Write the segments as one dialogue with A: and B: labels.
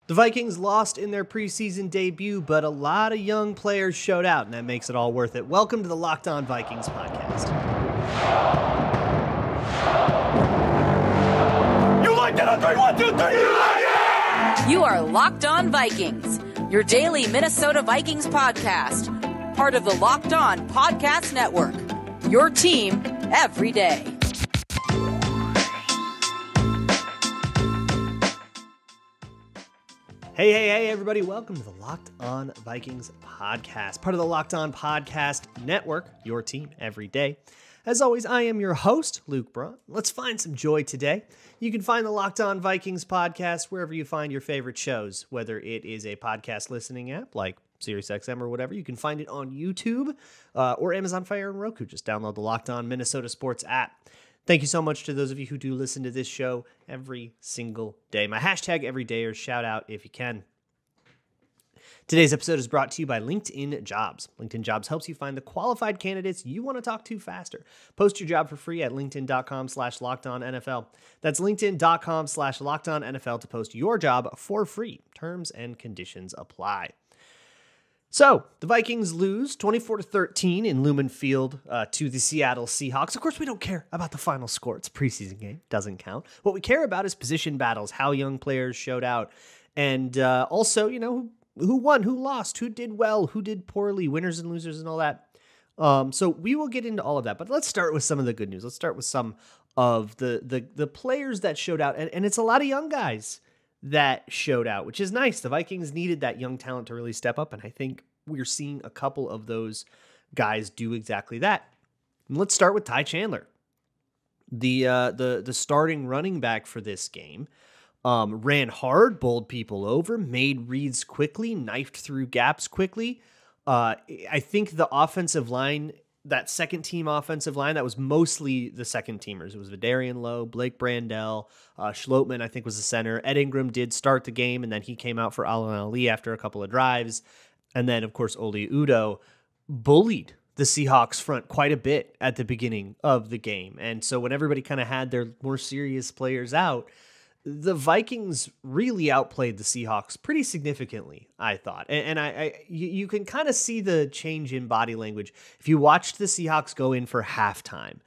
A: The Vikings lost in their preseason debut, but a lot of young players showed out, and that makes it all worth it. Welcome to the Locked On Vikings podcast.
B: You like that on 3, 1, 2, 3, you like it!
C: You are Locked On Vikings, your daily Minnesota Vikings podcast, part of the Locked On Podcast Network, your team every day.
A: Hey, everybody. Welcome to the Locked On Vikings podcast, part of the Locked On Podcast Network, your team every day. As always, I am your host, Luke Braun. Let's find some joy today. You can find the Locked On Vikings podcast wherever you find your favorite shows, whether it is a podcast listening app like SiriusXM or whatever. You can find it on YouTube or Amazon Fire and Roku. Just download the Locked On Minnesota Sports app. Thank you so much to those of you who do listen to this show every single day. My hashtag everydayers, shout out if you can. Today's episode is brought to you by LinkedIn Jobs. LinkedIn Jobs helps you find the qualified candidates you want to talk to faster. Post your job for free at linkedin.com/lockedonnfl. That's linkedin.com/lockedonnfl to post your job for free. Terms and conditions apply. So, the Vikings lose 24-13 in Lumen Field to the Seattle Seahawks. Of course, we don't care about the final score. It's a preseason game. Doesn't count. What we care about is position battles, how young players showed out, and also, who won, who lost, who did well, who did poorly, winners and losers and all that. So we will get into all of that, but let's start with some of the good news. Let's start with some of the players that showed out, and it's a lot of young guys that showed out, which is nice. The Vikings needed that young talent to really step up, and I think we're seeing a couple of those guys do exactly that. And let's start with Ty Chandler, the starting running back for this game. Ran hard, bowled people over, made reads quickly, knifed through gaps quickly. I think the offensive line, that second team offensive line, that was mostly the second teamers. It was Vidarian Lowe, Blake Brandel, Schlotman, I think, was the center. Ed Ingram did start the game, and then he came out for Alan Ali after a couple of drives. And then, of course, Oli Udoh bullied the Seahawks front quite a bit at the beginning of the game. And so when everybody kind of had their more serious players out, the Vikings really outplayed the Seahawks pretty significantly, I thought. And you can kind of see the change in body language. If you watched the Seahawks go in for halftime,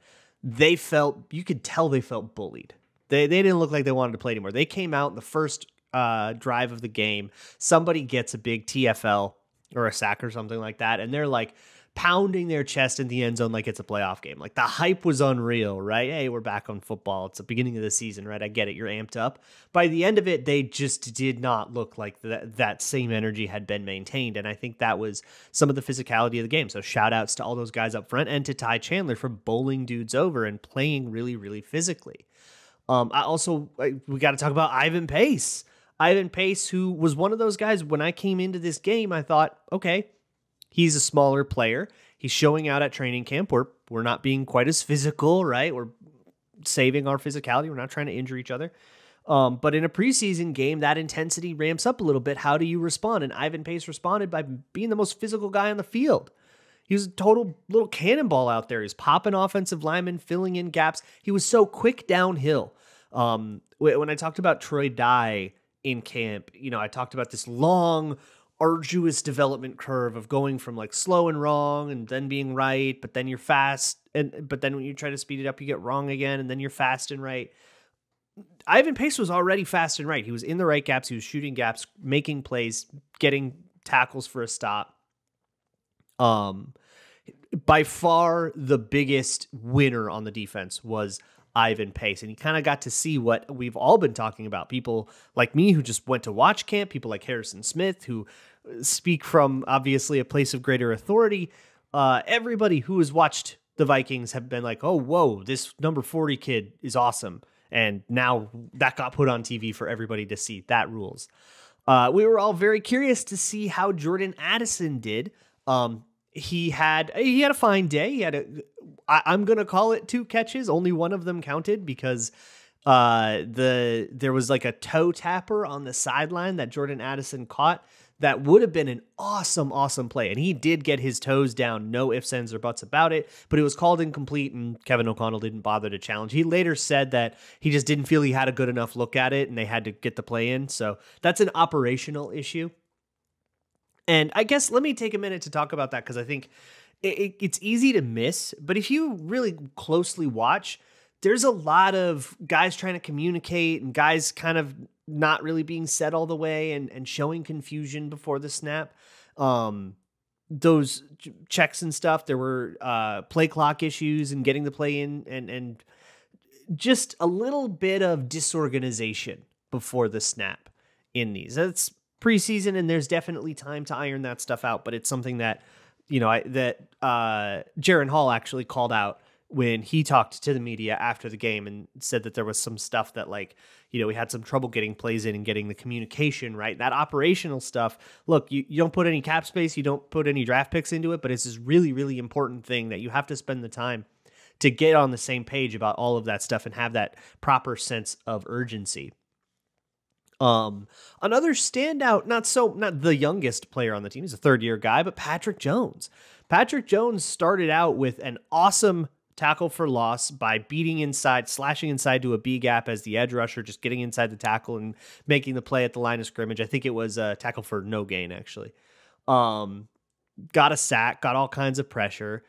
A: you could tell they felt bullied. They didn't look like they wanted to play anymore. They came out in the first drive of the game. Somebody gets a big TFL or a sack or something like that, and they're like pounding their chest in the end zone like it's a playoff game. Like, the hype was unreal, right? Hey, we're back on football. It's the beginning of the season, right? I get it. You're amped up. By the end of it, they just did not look like that same energy had been maintained, and I think that was some of the physicality of the game. So shout outs to all those guys up front and to Ty Chandler for bowling dudes over and playing really, really physically. We got to talk about Ivan Pace. Ivan Pace, who was one of those guys, when I came into this game, I thought, okay, he's a smaller player. He's showing out at training camp. We're not being quite as physical, right? We're saving our physicality. We're not trying to injure each other. But in a preseason game, that intensity ramps up a little bit. How do you respond? And Ivan Pace responded by being the most physical guy on the field. He was a total little cannonball out there. He's popping offensive linemen, filling in gaps. He was so quick downhill. When I talked about Troy Dye in camp, I talked about this long, arduous development curve of going from like slow and wrong and then being right, but then you're fast, but then when you try to speed it up, you get wrong again, and then you're fast and right. Ivan Pace was already fast and right. He was in the right gaps. He was shooting gaps, making plays, getting tackles for a stop. By far the biggest winner on the defense was Ivan Pace, and you kind of got to see what we've all been talking about. People like me who just went to watch camp, people like Harrison Smith who speak from obviously a place of greater authority. Everybody who has watched the Vikings have been like, oh, whoa, this number 40 kid is awesome. And now that got put on TV for everybody to see. That rules. We were all very curious to see how Jordan Addison did. He had a fine day. I'm going to call it 2 catches. Only one of them counted because There was like a toe tapper on the sideline that Jordan Addison caught. That would have been an awesome, awesome play. And he did get his toes down, no ifs, ands, or buts about it, but it was called incomplete and Kevin O'Connell didn't bother to challenge. He later said that he just didn't feel he had a good enough look at it and they had to get the play in. So that's an operational issue. And I guess let me take a minute to talk about that because I think it's easy to miss, but if you really closely watch, there's a lot of guys trying to communicate and guys kind of not really being set all the way and showing confusion before the snap. Those checks and stuff, there were play clock issues and getting the play in and just a little bit of disorganization before the snap in these. That's preseason and there's definitely time to iron that stuff out, but it's something that, Jaron Hall actually called out when he talked to the media after the game and said that there was some stuff that we had some trouble getting plays in and getting the communication right. That operational stuff, look, you don't put any cap space, you don't put any draft picks into it, but it's this really, really important thing that you have to spend the time to get on the same page about all of that stuff and have that proper sense of urgency. Another standout, not the youngest player on the team, he's a third-year guy, but Patrick Jones. Patrick Jones started out with an awesome tackle for loss by slashing inside to a B gap as the edge rusher, just getting inside the tackle and making the play at the line of scrimmage. I think it was a tackle for no gain, actually. Got a sack, got all kinds of pressure.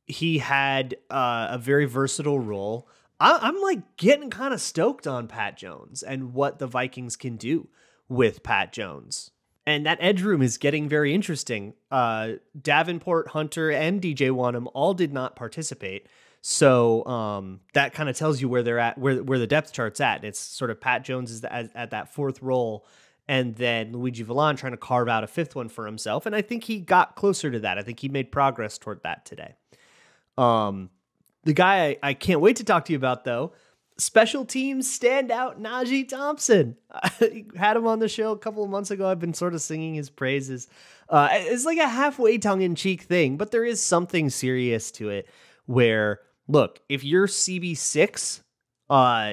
A: He had a very versatile role. I'm like getting kind of stoked on Pat Jones and what the Vikings can do with Pat Jones. And that edge room is getting very interesting. Davenport, Hunter, and DJ Wanham all did not participate. So that kind of tells you where they're at, where the depth chart's at. It's sort of Pat Jones is at that fourth role, and then Luigi Villon trying to carve out a fifth one for himself. And I think he got closer to that. I think he made progress toward that today. The guy I can't wait to talk to you about, though, special teams standout Najee Thompson. I had him on the show a couple of months ago. I've been sort of singing his praises. It's like a halfway tongue-in-cheek thing, but there is something serious to it where, look, if you're CB6,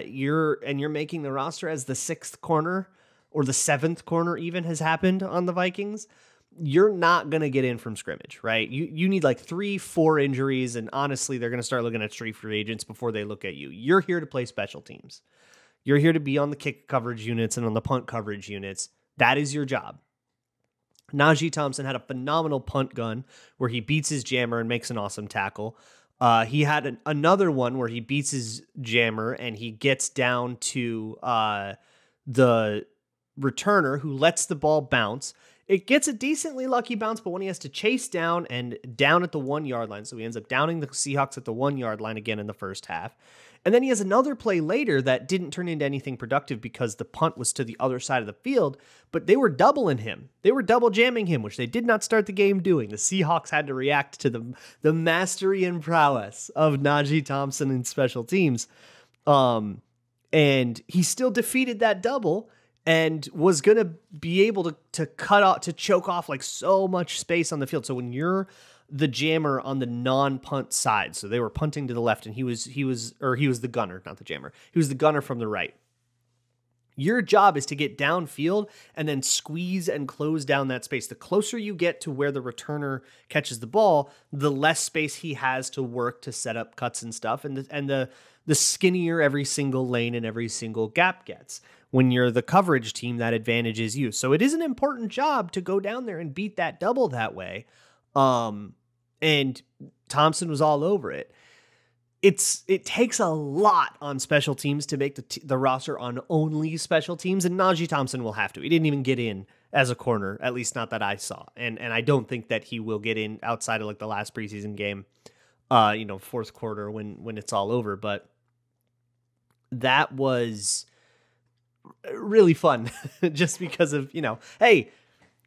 A: you're making the roster as the sixth corner or the seventh corner even has happened on the Vikings, you're not going to get in from scrimmage, right? You need like 3-4 injuries, and honestly, they're going to start looking at street free agents before they look at you. You're here to play special teams. You're here to be on the kick coverage units and on the punt coverage units. That is your job. Najee Thompson had a phenomenal punt gun where he beats his jammer and makes an awesome tackle. He had another one where he beats his jammer and he gets down to the returner who lets the ball bounce. It gets a decently lucky bounce, but when he has to chase down and down at the 1 yard line, so he ends up downing the Seahawks at the 1 yard line again in the first half. And then he has another play later that didn't turn into anything productive because the punt was to the other side of the field, but they were doubling him. They were double jamming him, which they did not start the game doing. The Seahawks had to react to the mastery and prowess of Najee Thompson in special teams. And he still defeated that double and was going to be able to choke off like so much space on the field. So when you're the jammer on the non-punt side, so they were punting to the left and he was the gunner, not the jammer. He was the gunner from the right. Your job is to get downfield and then squeeze and close down that space. The closer you get to where the returner catches the ball, the less space he has to work to set up cuts and stuff. And the skinnier every single lane and every single gap gets. When you're the coverage team, that advantage is you. So it is an important job to go down there and beat that double that way. And Thompson was all over it. It takes a lot on special teams to make the roster on only special teams, and Najee Thompson will have to. He didn't even get in as a corner, at least not that I saw. And I don't think that he will get in outside of like the last preseason game, fourth quarter when it's all over. But that was really fun just because of, hey,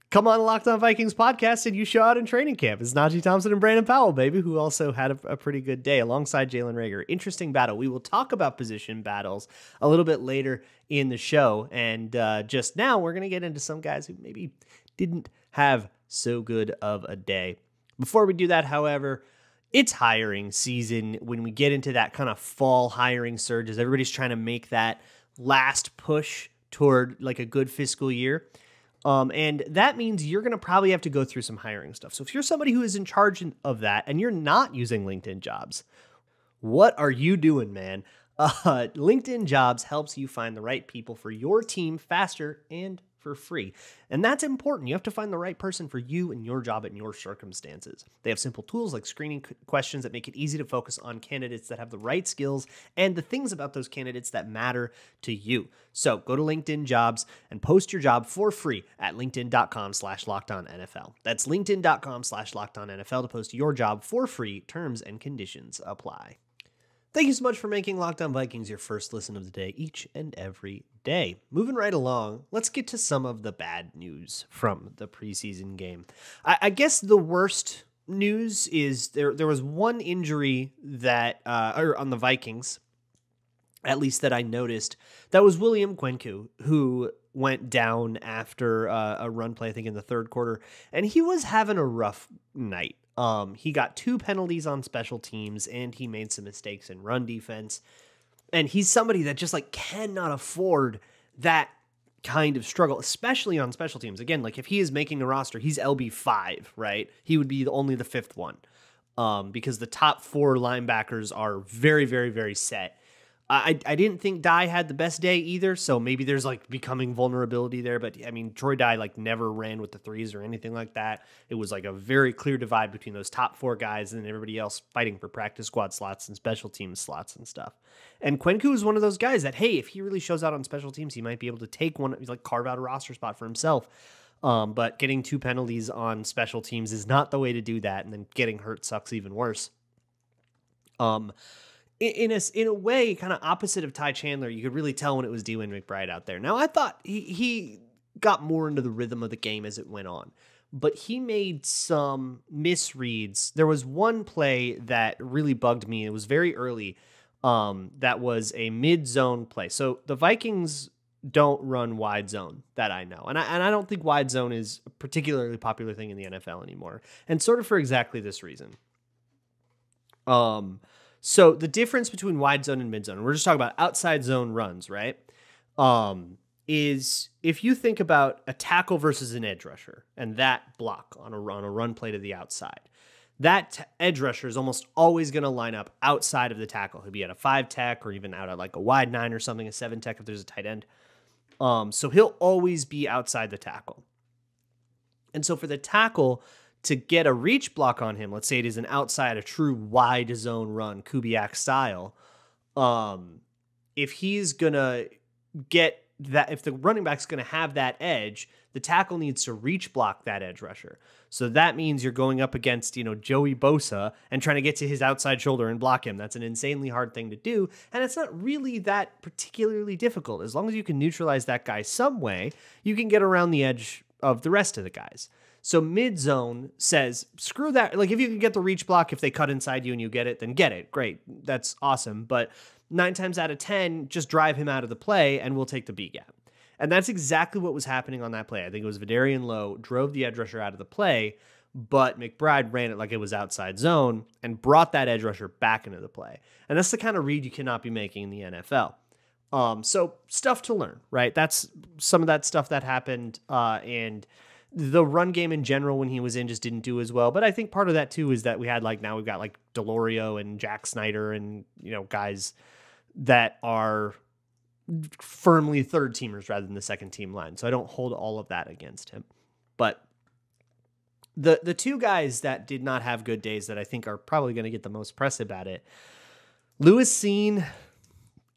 A: come on Locked On Vikings podcast and you show out in training camp. It's Najee Thompson and Brandon Powell, baby, who also had a pretty good day alongside Jalen Reagor. Interesting battle. We will talk about position battles a little bit later in the show. And just now, we're going to get into some guys who maybe didn't have so good of a day. Before we do that, however, it's hiring season when we get into that kind of fall hiring surge as everybody's trying to make that last push toward like a good fiscal year. And that means you're going to probably have to go through some hiring stuff. So if you're somebody who is in charge of that and you're not using LinkedIn Jobs, what are you doing, man? LinkedIn Jobs helps you find the right people for your team faster and for free. And that's important. You have to find the right person for you and your job and your circumstances. They have simple tools like screening questions that make it easy to focus on candidates that have the right skills and the things about those candidates that matter to you. So go to LinkedIn Jobs and post your job for free at linkedin.com/lockedonnfl. That's linkedin.com/lockedonnfl to post your job for free. Terms and conditions apply. Thank you so much for making Locked On Vikings your first listen of the day each and every day. Moving right along, let's get to some of the bad news from the preseason game. I guess the worst news is there was one injury that on the Vikings, at least that I noticed, that was William Kwenku, who went down after a run play, I think in the third quarter, and he was having a rough night. He got 2 penalties on special teams and he made some mistakes in run defense. And he's somebody that just like cannot afford that kind of struggle, especially on special teams. Again, like if he is making a roster, he's LB5, right? He would be only the 5th one. Because the top 4 linebackers are very, very, very set. I didn't think Dye had the best day either, so maybe there's like becoming vulnerability there. But I mean, Troy Dye like never ran with the 3s or anything like that. It was like a very clear divide between those top 4 guys and then everybody else fighting for practice squad slots and special team slots and stuff. And Kwenku is one of those guys that, hey, if he really shows out on special teams, he might be able to take one, like carve out a roster spot for himself. But getting 2 penalties on special teams is not the way to do that, and then getting hurt sucks even worse. In a way, kind of opposite of Ty Chandler, you could really tell when it was Dwayne McBride out there. Now, I thought he got more into the rhythm of the game as it went on, but he made some misreads. There was one play that really bugged me. It was very early. That was a mid-zone play. So the Vikings don't run wide zone that I know. And I don't think wide zone is a particularly popular thing in the NFL anymore. And sort of for exactly this reason. So the difference between wide zone and mid zone, and we're just talking about outside zone runs, right? Is if you think about a tackle versus an edge rusher and that block on a run play to the outside, that edge rusher is almost always going to line up outside of the tackle. He'll be at a 5 tech or even out at like a wide 9 or something, a 7 tech if there's a tight end. So he'll always be outside the tackle. And so for the tackle to get a reach block on him, let's say it is an outside, a true wide zone run, Kubiak style. If he's going to get that, if the running back's going to have that edge, the tackle needs to reach block that edge rusher. So that means you're going up against, Joey Bosa and trying to get to his outside shoulder and block him. That's an insanely hard thing to do. And it's not really that particularly difficult. As long as you can neutralize that guy some way, you can get around the edge of the rest of the guys. So mid-zone says, screw that. Like if you can get the reach block, if they cut inside you and you get it, then get it. Great. That's awesome. But 9 times out of 10, just drive him out of the play and we'll take the B gap. And that's exactly what was happening on that play. I think it was Vidarian Lowe drove the edge rusher out of the play, but McBride ran it like it was outside zone and brought that edge rusher back into the play. And that's the kind of read you cannot be making in the NFL. So stuff to learn, right? That's some of that stuff that happened. And the run game in general when he was in just didn't do as well. But I think part of that too is that we've got like Delorio and Jack Snyder and, guys that are firmly third teamers rather than the second team line. So I don't hold all of that against him. But the 2 guys that did not have good days that I think are probably going to get the most press about it, Lewis Cine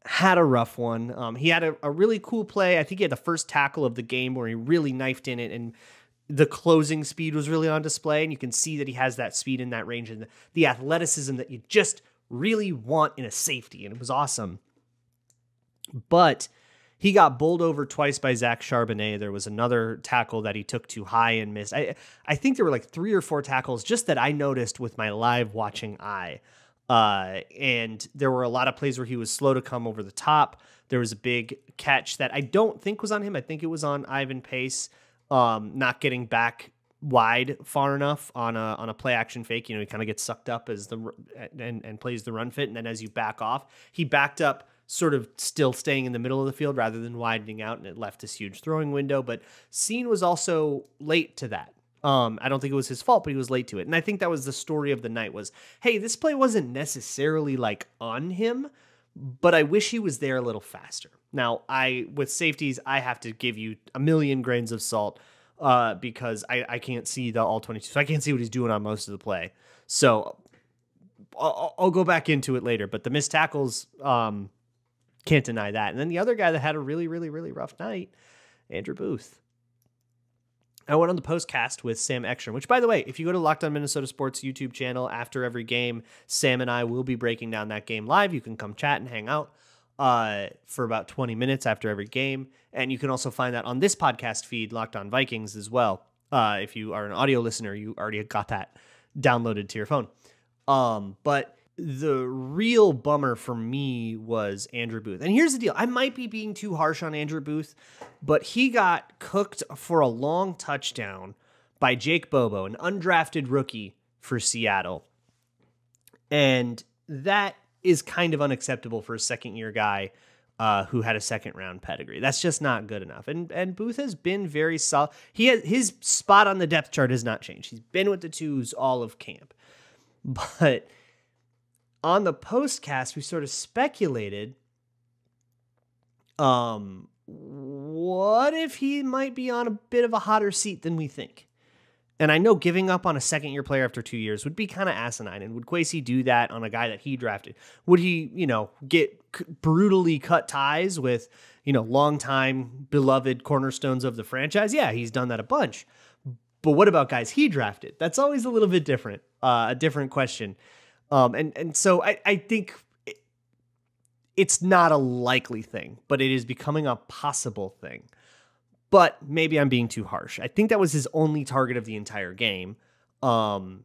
A: had a rough one. He had a really cool play. I think he had the first tackle of the game where he really knifed in it, and the closing speed was really on display. And you can see that he has that speed in that range and the athleticism that you just really want in a safety. And it was awesome. But he got bowled over twice by Zach Charbonnet. There was another tackle that he took too high and missed. I think there were like 3 or 4 tackles just that I noticed with my live watching eye. And there were a lot of plays where he was slow to come over the top. There was a big catch that I don't think was on him. I think it was on Ivan Pace, not getting back wide far enough on a play action fake. He kind of gets sucked up as and plays the run fit. And then as you back off, he backed up sort of still staying in the middle of the field rather than widening out, and it left this huge throwing window. But Cine was also late to that. I don't think it was his fault, but he was late to it. And I think that was the story of the night was, hey, this play wasn't necessarily like on him, but I wish he was there a little faster. Now, with safeties, I have to give you a million grains of salt because I can't see the all 22. So I can't see what he's doing on most of the play. So I'll go back into it later. But the missed tackles, can't deny that. And then the other guy that had a really, really, really rough night, Andrew Booth. I went on the postcast with Sam Ekstrom, which, by the way, if you go to Locked On Minnesota Sports YouTube channel after every game, Sam and I will be breaking down that game live. You can come chat and hang out for about 20 minutes after every game. And you can also find that on this podcast feed, Locked On Vikings, as well. If you are an audio listener, you already got that downloaded to your phone. But the real bummer for me was Andrew Booth. And here's the deal. I might be being too harsh on Andrew Booth, but he got cooked for a long touchdown by Jake Bobo, an undrafted rookie for Seattle. And that is kind of unacceptable for a second-year guy who had a second-round pedigree. That's just not good enough. And Booth has been very solid. His spot on the depth chart has not changed. He's been with the twos all of camp. But on the postcast, we sort of speculated, what if he might be on a bit of a hotter seat than we think? And I know giving up on a second-year player after 2 years would be kind of asinine. And would Kwesi do that on a guy that he drafted? Would he, get brutally cut ties with, longtime beloved cornerstones of the franchise? Yeah, he's done that a bunch. But what about guys he drafted? That's always a little bit different, a different question. And so I think it's not a likely thing, but it is becoming a possible thing. But maybe I'm being too harsh. I think that was his only target of the entire game. And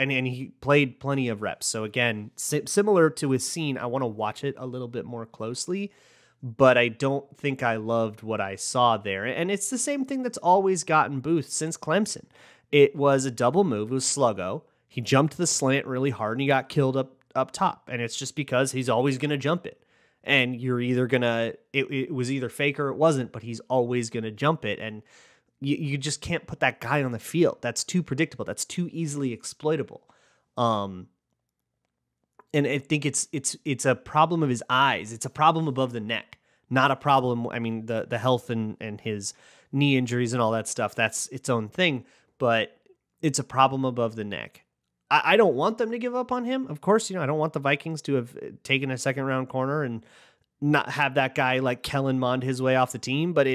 A: he played plenty of reps. So again, similar to his Cine, I want to watch it a little bit more closely, but I don't think I loved what I saw there. And it's the same thing that's always gotten Booth since Clemson. It was a double move. It was sluggo. He jumped the slant really hard and he got killed up top. And it's just because he's always going to jump it. And you're either going to, it was either fake or it wasn't, but he's always going to jump it. And you just can't put that guy on the field. That's too predictable. That's too easily exploitable. And I think it's a problem of his eyes. It's a problem above the neck, not a problem. I mean, the health and his knee injuries and all that stuff, that's its own thing, but it's a problem above the neck. I don't want them to give up on him. Of course, I don't want the Vikings to have taken a second round corner and not have that guy like Kellen Mond his way off the team, but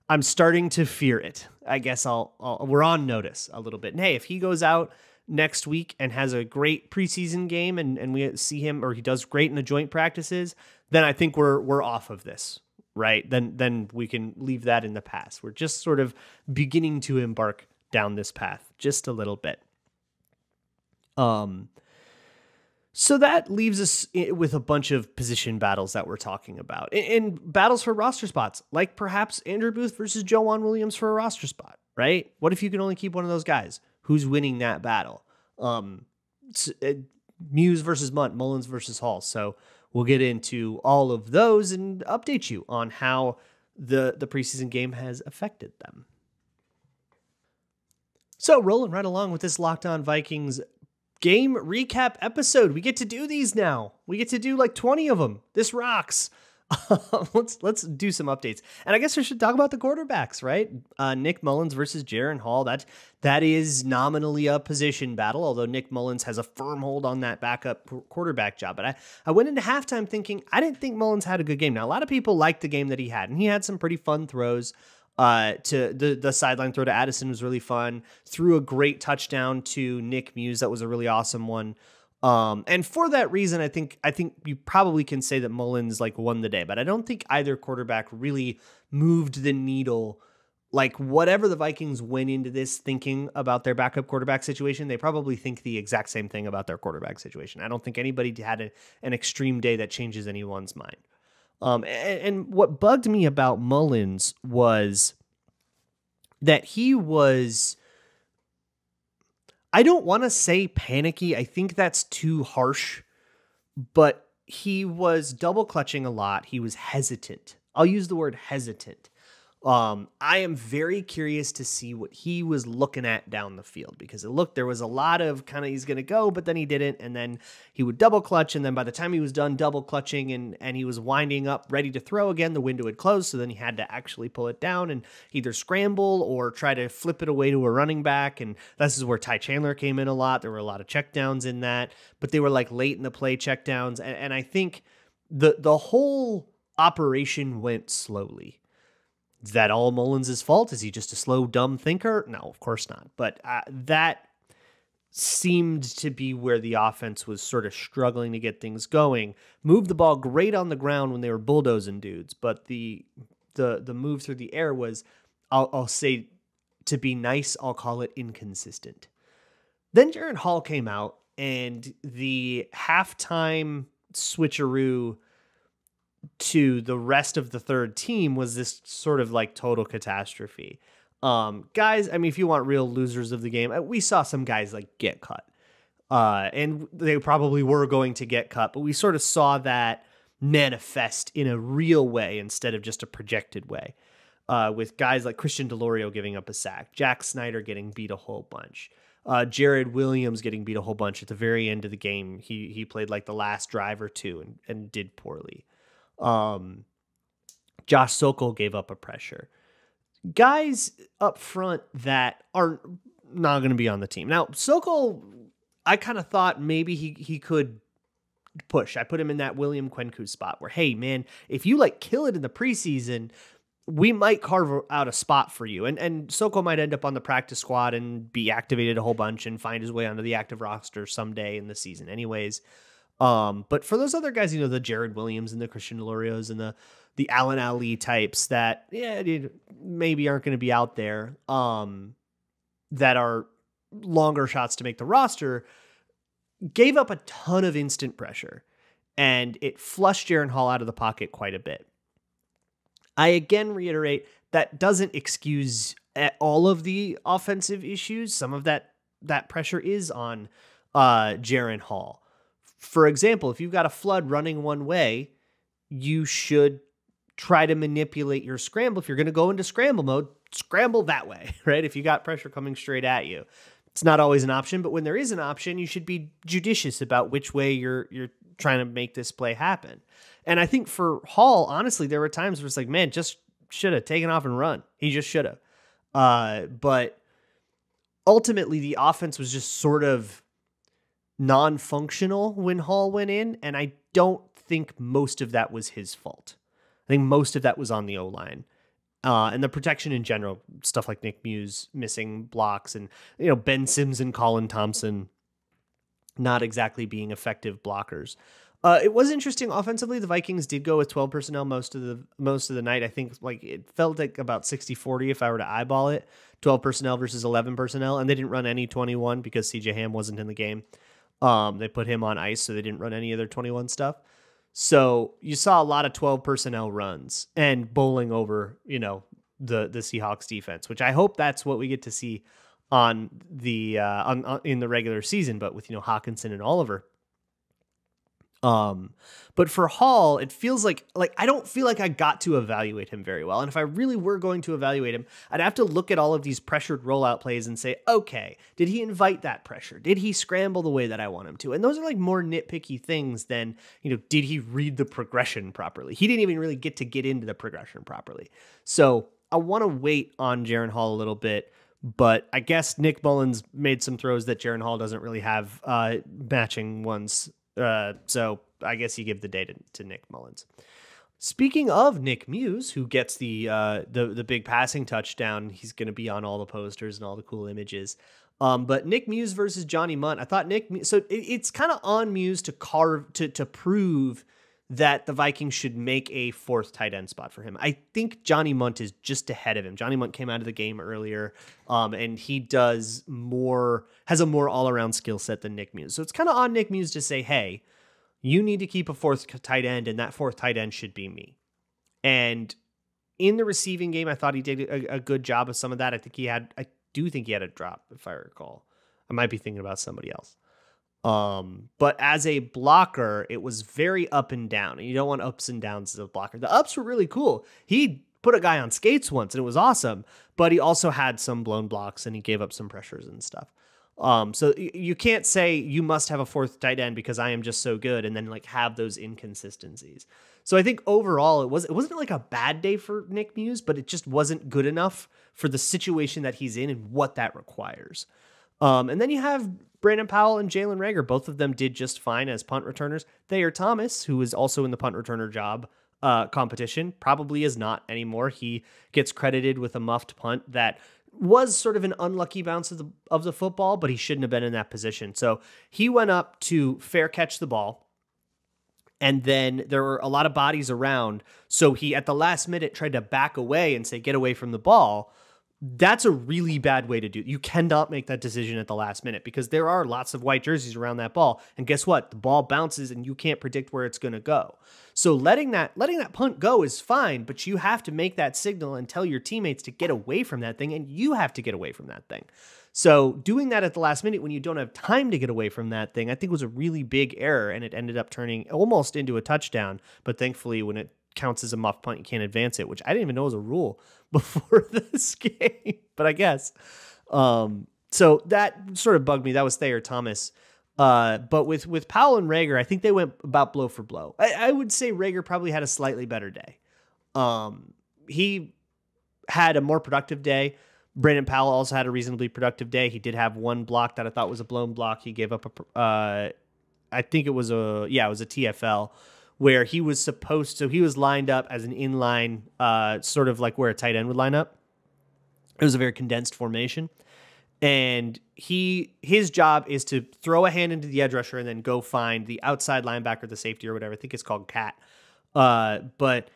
A: I'm starting to fear it. I guess we're on notice a little bit. And hey, if he goes out next week and has a great preseason game and we see him, or he does great in the joint practices, then I think we're off of this, right? Then we can leave that in the past. We're just sort of beginning to embark down this path just a little bit. So that leaves us with a bunch of position battles that we're talking about, in battles for roster spots, like perhaps Andrew Booth versus Joejuan Williams for a roster spot, right? What if you can only keep one of those guys? Who's winning that battle? Muse versus Munt, Mullins versus Hall. So we'll get into all of those and update you on how the preseason game has affected them. So rolling right along with this Locked On Vikings game recap episode. We get to do these now. We get to do like 20 of them. This rocks. Let's do some updates. And I guess we should talk about the quarterbacks, right? Nick Mullins versus Jaren Hall. That is nominally a position battle, although Nick Mullins has a firm hold on that backup quarterback job. But I went into halftime thinking I didn't think Mullins had a good game. Now, a lot of people liked the game that he had, and he had some pretty fun throws. To the sideline throw to Addison was really fun. Threw a great touchdown to Nick Muse. That was a really awesome one. And for that reason, I think you probably can say that Mullins won the day, but I don't think either quarterback really moved the needle. Like whatever the Vikings went into this thinking about their backup quarterback situation, they probably think the exact same thing about their quarterback situation. I don't think anybody had an extreme day that changes anyone's mind. And what bugged me about Mullins was that he was I don't want to say panicky. I think that's too harsh, but he was double clutching a lot. He was hesitant. I'll use the word hesitant. I am very curious to see what he was looking at down the field, because there was a lot of kind of, he's going to go, but then he didn't. And then he would double clutch. And then by the time he was done double clutching and he was winding up ready to throw again, the window had closed. So then he had to actually pull it down and either scramble or try to flip it away to a running back. And this is where Ty Chandler came in a lot. There were a lot of checkdowns in that, but they were like late in the play checkdowns. And I think the whole operation went slowly. Is that all Mullins' fault? Is he just a slow, dumb thinker? No, of course not. But that seemed to be where the offense was sort of struggling to get things going. Moved the ball great on the ground when they were bulldozing dudes, but the move through the air was, I'll say, to be nice, I'll call it inconsistent. Then Jaren Hall came out, and the halftime switcheroo to the rest of the third team was this sort of like total catastrophe. Guys, I mean, if you want real losers of the game, we saw some guys like get cut. And they probably were going to get cut, but we sort of saw that manifest in a real way instead of just a projected way. With guys like Christian Delorio giving up a sack, Jack Snyder getting beat a whole bunch, Jared Williams getting beat a whole bunch at the very end of the game. He played like the last drive or two and did poorly. Josh Sokol gave up a pressure. Guys up front that are not going to be on the team. Now, Sokol, I kind of thought maybe he could push. I put him in that William Kwenku spot where, hey, man, if you like kill it in the preseason, we might carve out a spot for you. And Sokol might end up on the practice squad and be activated a whole bunch and find his way onto the active roster someday in the season anyways. But for those other guys, the Jared Williams and the Christian Delorios and the Allen Ali types that, maybe aren't going to be out there, that are longer shots to make the roster, gave up a ton of instant pressure, and it flushed Jaren Hall out of the pocket quite a bit. I again reiterate, that doesn't excuse all of the offensive issues. Some of that pressure is on Jaren Hall. For example, if you've got a flood running one way, you should try to manipulate your scramble. If you're going to go into scramble mode, scramble that way, right? If you got pressure coming straight at you, it's not always an option, but when there is an option, you should be judicious about which way you're trying to make this play happen. And I think for Hall, honestly, there were times where it's like, man, just should have taken off and run. He just should have. But ultimately, the offense was just sort of non-functional when Hall went in, and I don't think most of that was his fault. I think most of that was on the O-line. And the protection in general, stuff like Nick Muse missing blocks and, Ben Sims and Colin Thompson not exactly being effective blockers. It was interesting offensively. The Vikings did go with 12 personnel most of the night. I think it felt like about 60-40 if I were to eyeball it, 12 personnel versus 11 personnel. And they didn't run any 21 because CJ Ham wasn't in the game. They put him on ice, so they didn't run any of their 21 stuff. So you saw a lot of 12 personnel runs and bowling over, the Seahawks defense, which I hope that's what we get to see on the in the regular season, but with Hawkinson and Oliver. But for Hall, it feels like I don't feel like I got to evaluate him very well. And if I really were going to evaluate him, I'd have to look at all of these pressured rollout plays and say, okay, did he invite that pressure? Did he scramble the way that I want him to? And those are like more nitpicky things than, did he read the progression properly? He didn't even really get into the progression properly. So I want to wait on Jaren Hall a little bit, but I guess Nick Mullins made some throws that Jaren Hall doesn't really have matching ones. So I guess you give the day to Nick Mullins. Speaking of Nick Muse, who gets the big passing touchdown, he's going to be on all the posters and all the cool images. But Nick Muse versus Johnny Munt, I thought so it's kind of on Muse to prove that the Vikings should make a fourth tight end spot for him. I think Johnny Munt is just ahead of him. Johnny Munt came out of the game earlier, and he has a more all-around skill set than Nick Muse. So it's kind of on Nick Muse to say, hey, you need to keep a fourth tight end, and that fourth tight end should be me. And in the receiving game, I thought he did a good job of some of that. I do think he had a drop, if I recall. I might be thinking about somebody else. But as a blocker, it was very up and down, and you don't want ups and downs as a blocker. The ups were really cool. He put a guy on skates once, and it was awesome, but he also had some blown blocks, and he gave up some pressures and stuff. So you can't say you must have a fourth tight end because I am just so good, and then like have those inconsistencies. So I think overall it wasn't like a bad day for Nick Muse, but it just wasn't good enough for the situation that he's in and what that requires. And then you have Brandon Powell and Jalen Reagor. Both of them did just fine as punt returners. Thayer Thomas, who is also in the punt returner job competition, probably is not anymore. He gets credited with a muffed punt that was sort of an unlucky bounce of the football, but he shouldn't have been in that position. So he went up to fair catch the ball, and then there were a lot of bodies around. So he, at the last minute, tried to back away and say, get away from the ball. That's a really bad way to do it. You cannot make that decision at the last minute because there are lots of white jerseys around that ball. And guess what? The ball bounces and you can't predict where it's going to go. So letting that punt go is fine, but you have to make that signal and tell your teammates to get away from that thing, and you have to get away from that thing. So doing that at the last minute when you don't have time to get away from that thing, I think was a really big error, and it ended up turning almost into a touchdown. But thankfully, when it counts as a muff punt, you can't advance it, which I didn't even know was a rule before this game, but I guess. So that sort of bugged me. That was Thayer Thomas. But with Powell and Reagor, I think they went about blow for blow. I would say Reagor probably had a slightly better day. He had a more productive day. Brandon Powell also had a reasonably productive day. He did have one block that I thought was a blown block. He gave up I think it was a TFL where he was supposed to, he was lined up as an inline, sort of like where a tight end would line up. It was a very condensed formation. And his job is to throw a hand into the edge rusher and then go find the outside linebacker, the safety or whatever. I think it's called cat. But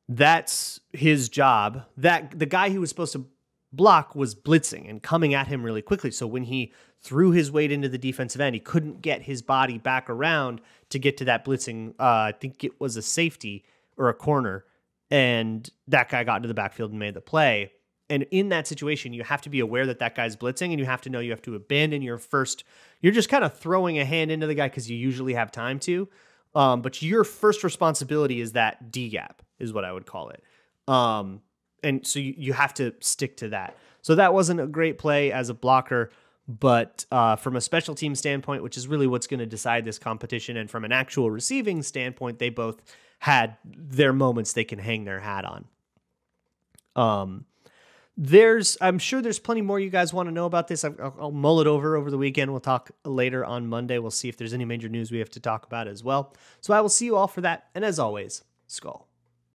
A: that's his job. That the guy who was supposed to block was blitzing and coming at him really quickly. So when he threw his weight into the defensive end, he couldn't get his body back around to get to that blitzing. I think it was a safety or a corner. And that guy got into the backfield and made the play. And in that situation, you have to be aware that that guy's blitzing, and you have to know you have to abandon your first. You're just kind of throwing a hand into the guy because you usually have time to. But your first responsibility is that D gap, is what I would call it. And so you have to stick to that. So that wasn't a great play as a blocker, but from a special team standpoint, which is really what's going to decide this competition, and from an actual receiving standpoint, they both had their moments they can hang their hat on. I'm sure there's plenty more you guys want to know about this. I'll mull it over the weekend. We'll talk later on Monday. We'll see if there's any major news we have to talk about as well. So I will see you all for that. And as always, Skull.